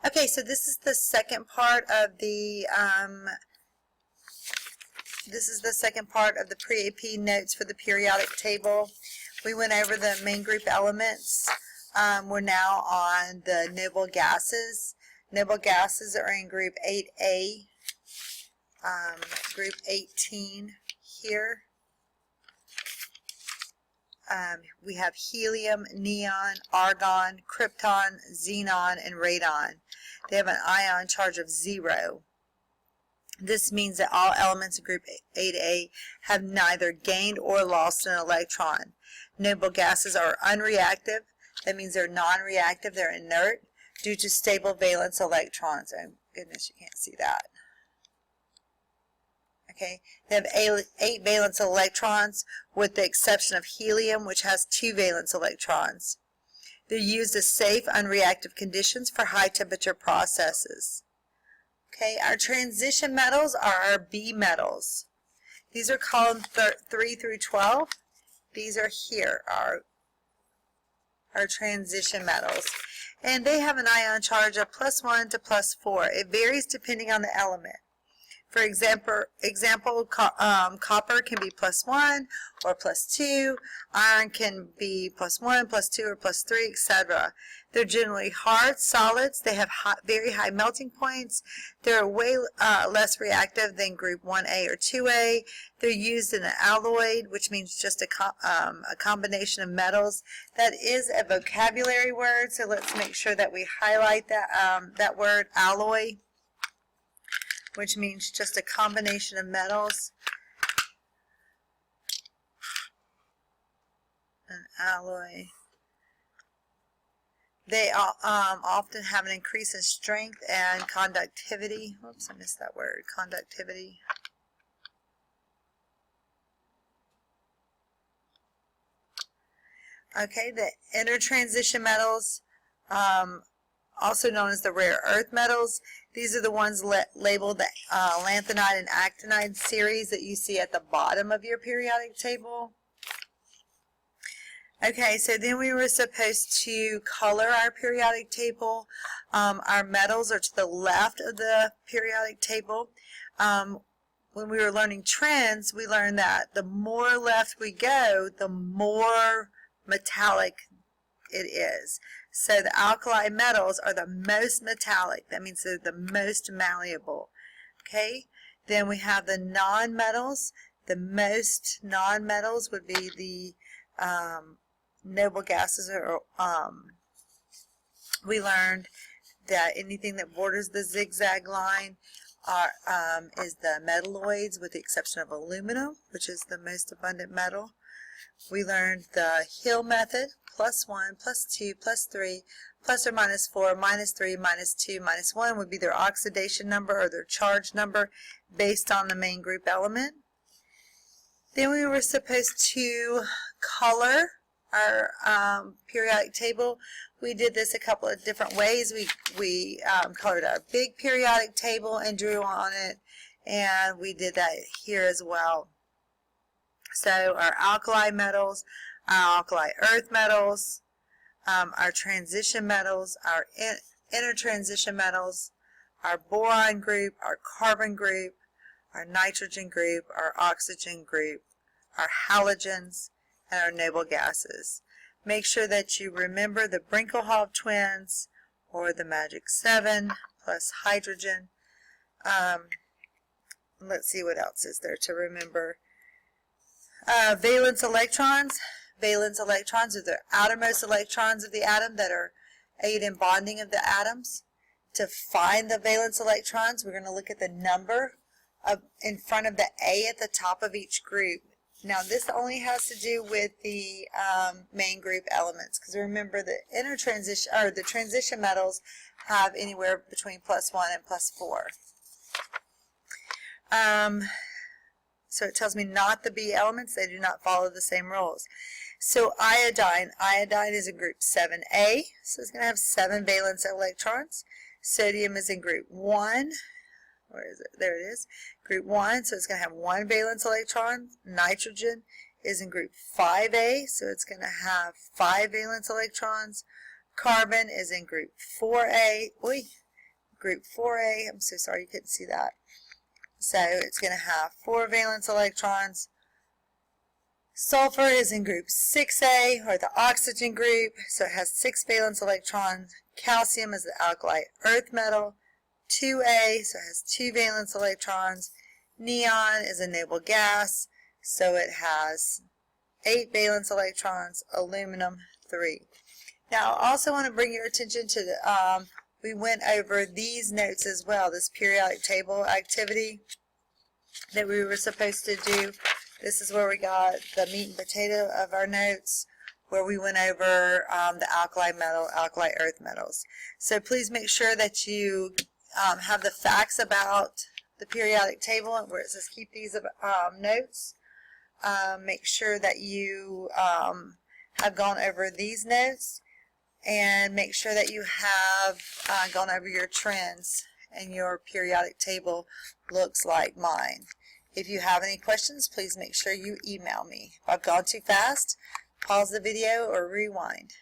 Okay, so this is the second part of the PreAP notes for the periodic table. We went over the main group elements. We're now on the noble gases. Noble gases are in group 8A, group 18 here. We have helium, neon, argon, krypton, xenon, and radon. They have an ion charge of 0. This means that all elements in group 8A have neither gained or lost an electron. Noble gases are unreactive. That means they're non-reactive, they're inert, due to stable valence electrons. Oh goodness, you can't see that. Okay, they have 8 valence electrons with the exception of helium, which has 2 valence electrons. They're used as safe, unreactive conditions for high temperature processes. Okay, our transition metals are our B metals. These are column 3 through 12. These are here, our transition metals. And they have an ion charge of +1 to +4. It varies depending on the element. For example, copper can be +1 or +2. Iron can be +1, +2, or +3, etc. They're generally hard solids. They have very high melting points. They're way less reactive than group 1A or 2A. They're used in an alloy, which means just a combination of metals. That is a vocabulary word, so let's make sure that we highlight that word, alloy, which means just a combination of metals. An alloy. They often have an increase in strength and conductivity. Oops, I missed that word, conductivity. Okay, the intertransition metals, also known as the rare earth metals. These are the ones labeled the lanthanide and actinide series that you see at the bottom of your periodic table. Okay, so then we were supposed to color our periodic table. Our metals are to the left of the periodic table. When we were learning trends, we learned that the more left we go, the more metallic it is. So the alkali metals are the most metallic. That means they're the most malleable. Okay, then we have the non-metals. The most non-metals would be the noble gases. We learned that anything that borders the zigzag line is the metalloids, with the exception of aluminum, which is the most abundant metal. We learned the Hill method, +1, +2, +3, plus or minus 4, -3, -2, -1 would be their oxidation number or their charge number based on the main group element. Then we were supposed to color our periodic table. We did this a couple of different ways. We colored our big periodic table and drew on it, and we did that here as well. So our alkali metals, our alkali earth metals, our transition metals, our intertransition metals, our boron group, our carbon group, our nitrogen group, our oxygen group, our halogens, and our noble gases. Make sure that you remember the Brinkelhoff twins or the magic 7 plus hydrogen. Let's see what else is there to remember. Valence electrons. Valence electrons are the outermost electrons of the atom that aid in bonding of the atoms. To find the valence electrons, we're going to look at the number in front of the A at the top of each group. Now this only has to do with the main group elements, because remember the the transition metals have anywhere between +1 and +4. So it tells me not the B elements, they do not follow the same rules. So iodine is in group 7A, so it's going to have 7 valence electrons. Sodium is in group 1. Where is it? There it is. Group 1, so it's going to have 1 valence electron. Nitrogen is in group 5A, so it's going to have 5 valence electrons. Carbon is in group 4A. group 4A. I'm so sorry you couldn't see that. So it's going to have 4 valence electrons. Sulfur is in group 6A, or the oxygen group, so it has 6 valence electrons. Calcium is the alkali earth metal, 2A, so it has 2 valence electrons. Neon is a noble gas, so it has 8 valence electrons. Aluminum, 3. Now, I also want to bring your attention to the, we went over these notes as well, this periodic table activity that we were supposed to do. This is where we got the meat and potato of our notes, where we went over the alkali metal, alkali earth metals. So please make sure that you have the facts about the periodic table, where it says keep these notes. Make sure that you have gone over these notes, and make sure that you have gone over your trends and your periodic table looks like mine. If you have any questions, please make sure you email me. If I've gone too fast, pause the video or rewind.